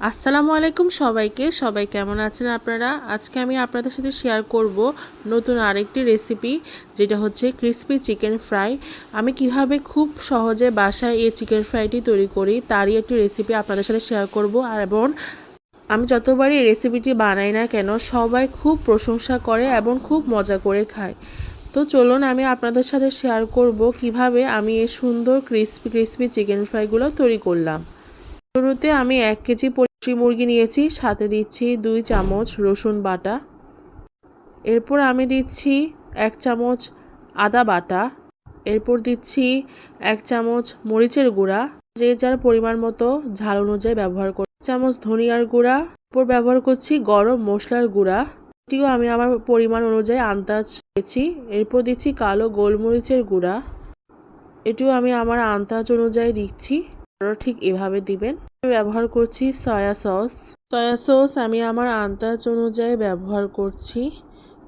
আসসালামু আলাইকুম সবাই কেমন আছেন আপনারা। আজকে আমি আপনাদের সাথে শেয়ার করব নতুন আরেকটি রেসিপি, যেটা হচ্ছে ক্রিসপি চিকেন ফ্রাই। আমি কিভাবে খুব সহজে বাসায় এই চিকেন ফ্রাইটি তৈরি করি তারই একটি রেসিপি আপনাদের সাথে শেয়ার করব। এবং আমি যতবারই এই রেসিপিটি বানাই না কেন সবাই খুব প্রশংসা করে এবং খুব মজা করে খায়। তো চলুন আমি আপনাদের সাথে শেয়ার করব কিভাবে আমি এই সুন্দর ক্রিসপি চিকেন ফ্রাইগুলো তৈরি করলাম। শুরুতে আমি 1 কেজি পোল্ট্রি মুরগি নিয়েছি, সাথে দিচ্ছি 2 চামচ রসুন বাটা। এরপর আমি দিচ্ছি 1 চামচ আদা বাটা। এরপর দিচ্ছি 1 চামচ মরিচের গুঁড়া, যে যার পরিমাণ মতো ঝাল অনুযায়ী ব্যবহার করি। 1 চামচ ধনিয়ার গুঁড়া। এরপর ব্যবহার করছি গরম মশলার গুঁড়া, এটিও আমি আমার পরিমাণ অনুযায়ী আন্দাজ দিয়েছি। এরপর দিচ্ছি কালো গোলমরিচের গুঁড়া, এটিও আমি আমার আন্দাজ অনুযায়ী দিচ্ছি, ঠিক এভাবে দিবেন। আমি ব্যবহার করছি সয়া সস আমি আমার আন্দাজ অনুযায়ী ব্যবহার করছি।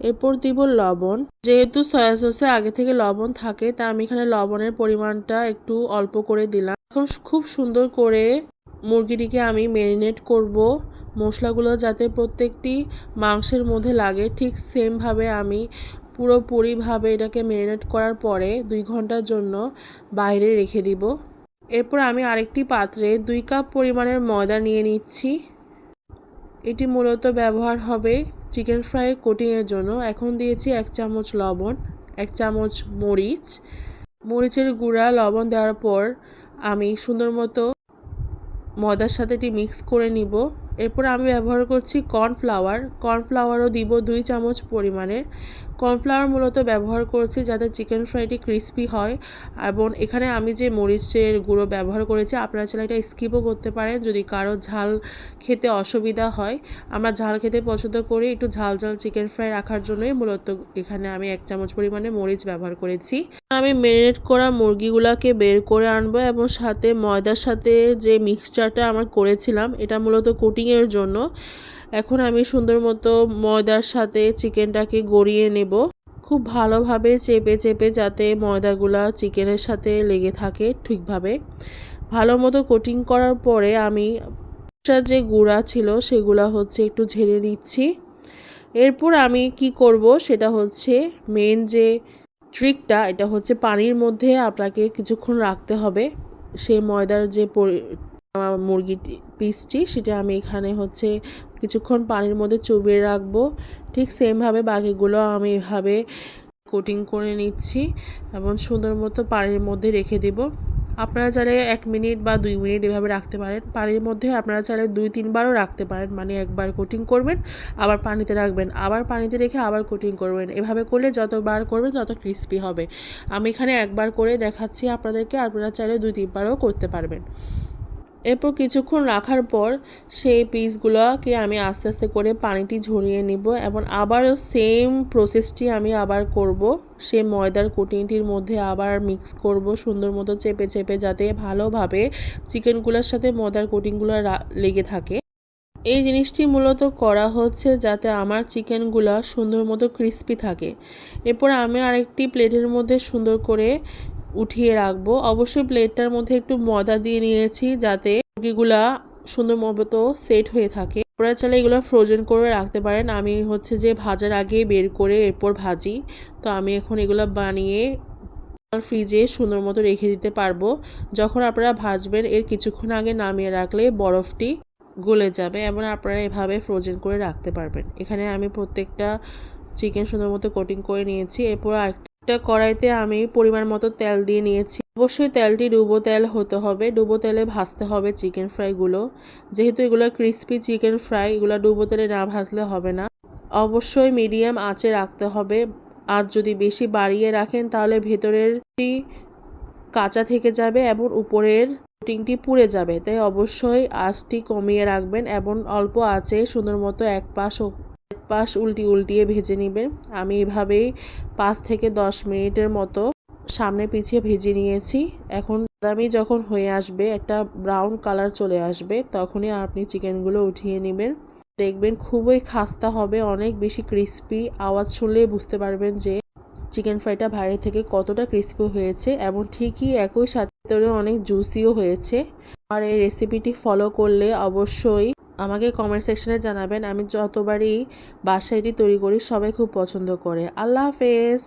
এরপর দিব লবণ। যেহেতু সয়া সসে আগে থেকে লবণ থাকে, তা আমি এখানে লবণের পরিমাণটা একটু অল্প করে দিলাম। এখন খুব সুন্দর করে মুরগিটিকে আমি ম্যারিনেট করব, মশলাগুলো যাতে প্রত্যেকটি মাংসের মধ্যে লাগে ঠিক সেমভাবে আমি পুরোপুরিভাবে এটাকে ম্যারিনেট করার পরে 2 ঘন্টার জন্য বাইরে রেখে দিব। এরপর আমি আরেকটি পাত্রে 2 কাপ পরিমাণের ময়দা নিয়ে নিচ্ছি। এটি মূলত ব্যবহার হবে চিকেন ফ্রাই কোটিংয়ের জন্য। এখন দিয়েছি 1 চামচ লবণ, 1 চামচ মরিচের গুঁড়া। লবণ দেওয়ার পর আমি সুন্দর মতো ময়দার সাথে এটি মিক্স করে নিব। এরপর আমি ব্যবহার করছি কর্নফ্লাওয়ারও দিব 2 চামচ পরিমাণের। কর্নফ্লাওয়ার মূলত ব্যবহার করছি যাতে চিকেন ফ্রাইটি ক্রিস্পি হয়। এবং এখানে আমি যে মরিচের গুঁড়ো ব্যবহার করেছি, আপনারা চাইলে এটা স্কিপও করতে পারেন যদি কারো ঝাল খেতে অসুবিধা হয়। আমরা ঝাল খেতে পছন্দ করি, একটু ঝাল চিকেন ফ্রাই রাখার জন্যই মূলত এখানে আমি 1 চামচ পরিমাণে মরিচ ব্যবহার করেছি। আমি ম্যারিনেট করা মুরগিগুলোকে বের করে আনবো এবং সাথে ময়দার সাথে যে মিক্সচারটা আমার করেছিলাম, এটা মূলত কোটিংয়ের জন্য। এখন আমি সুন্দর মতো ময়দার সাথে চিকেনটাকে গড়িয়ে নেব, খুব ভালোভাবে চেপে যাতে ময়দাগুলা চিকেনের সাথে লেগে থাকে ঠিকভাবে। ভালো মতো কোটিং করার পরে আমি যে গুঁড়া ছিল সেগুলা হচ্ছে একটু ঝেড়ে নিচ্ছি। এরপর আমি কি করব সেটা হচ্ছে মেন যে ট্রিকটা, এটা হচ্ছে পানির মধ্যে আপনাকে কিছুক্ষণ রাখতে হবে সেই ময়দার যে মুরগি পিসটি, সেটা আমি এখানে হচ্ছে কিছুক্ষণ পানির মধ্যে চুবিয়ে রাখবো। ঠিক সেমভাবে বাকিগুলো আমি এভাবে কোটিং করে নিচ্ছি এবং সুন্দর মতো পানির মধ্যে রেখে দিব। আপনারা চাইলে 1 মিনিট বা 2 মিনিট এভাবে রাখতে পারেন। পানির মধ্যে আপনারা চাইলে 2-3 বারও রাখতে পারেন, মানে একবার কোটিং করবেন, আবার পানিতে রাখবেন, আবার পানিতে রেখে আবার কোটিং করবেন। এভাবে করলে যতবার করবেন তত ক্রিস্পি হবে। আমি এখানে একবার করে দেখাচ্ছি আপনাদেরকে, আপনারা চাইলে 2-3 বারও করতে পারবেন। এরপর কিছুক্ষণ রাখার পর সেই পিসগুলোকে আমি আস্তে আস্তে করে পানিটি ঝরিয়ে নিব এবং আবারও সেম প্রসেসটি আমি আবার করব। সে ময়দার কোটিংটির মধ্যে আবার মিক্স করব সুন্দর মতো চেপে যাতে ভালোভাবে চিকেনগুলোর সাথে ময়দার কোটিংগুলো লেগে থাকে। এই জিনিসটি মূলত করা হচ্ছে যাতে আমার চিকেনগুলো সুন্দর মতো ক্রিস্পি থাকে। এরপর আমি আরেকটি প্লেটের মধ্যে সুন্দর করে উঠিয়ে রাখবো। অবশ্যই প্লেটটার মধ্যে একটু ময়দা দিয়ে নিয়েছি যাতে মুরগিগুলা সুন্দর মতো সেট হয়ে থাকে। আপনারা চাইলে এগুলো ফ্রোজেন করে রাখতে পারেন। আমি হচ্ছে যে ভাজার আগে বের করে এরপর ভাজি, তো আমি এখন এগুলো বানিয়ে ফ্রিজে সুন্দর মতো রেখে দিতে পারবো। যখন আপনারা ভাজবেন এর কিছুক্ষণ আগে নামিয়ে রাখলে বরফটি গলে যাবে এবং আপনারা এভাবে ফ্রোজেন করে রাখতে পারবেন। এখানে আমি প্রত্যেকটা চিকেন সুন্দর মতো কোটিং করে নিয়েছি। এরপর একটা কড়াইতে আমি পরিমাণ মতো তেল দিয়ে নিয়েছি। অবশ্যই তেলটি ডুবো তেল হতে হবে, ডুবো তেলে ভাজতে হবে চিকেন ফ্রাইগুলো। যেহেতু এগুলো ক্রিস্পি চিকেন ফ্রাই, এগুলো ডুবো তেলে না ভাজলে হবে না। অবশ্যই মিডিয়াম আঁচে রাখতে হবে। আর যদি বেশি বাড়িয়ে রাখেন তাহলে ভেতরেরটি কাঁচা থেকে যাবে এবং উপরের কোটিংটি পুড়ে যাবে। তাই অবশ্যই আঁচটি কমিয়ে রাখবেন এবং অল্প আঁচে সুন্দর মতো এক পাশ উল্টিয়ে ভেজে নেবেন। আমি এভাবেই 5 থেকে 10 মিনিটের মতো সামনে পিছিয়ে ভেজে নিয়েছি। এখন বাদামি যখন হয়ে আসবে, একটা ব্রাউন কালার চলে আসবে, তখনই আপনি চিকেনগুলো উঠিয়ে নেবেন। দেখবেন খুবই খাস্তা হবে, অনেক বেশি ক্রিস্পি। আওয়াজ শুনলে বুঝতে পারবেন যে চিকেন ফ্রাইটা বাইরে থেকে কতটা ক্রিস্পি হয়েছে এবং ঠিকই একই সাথে অনেক জুসিও হয়েছে। আর এই রেসিপিটি ফলো করলে অবশ্যই আমাকে কমেন্ট সেকশনে জানাবেন। আমি যতবারই বাসায় এটি তৈরি করি সবাই খুব পছন্দ করে। আল্লাহ হাফেজ।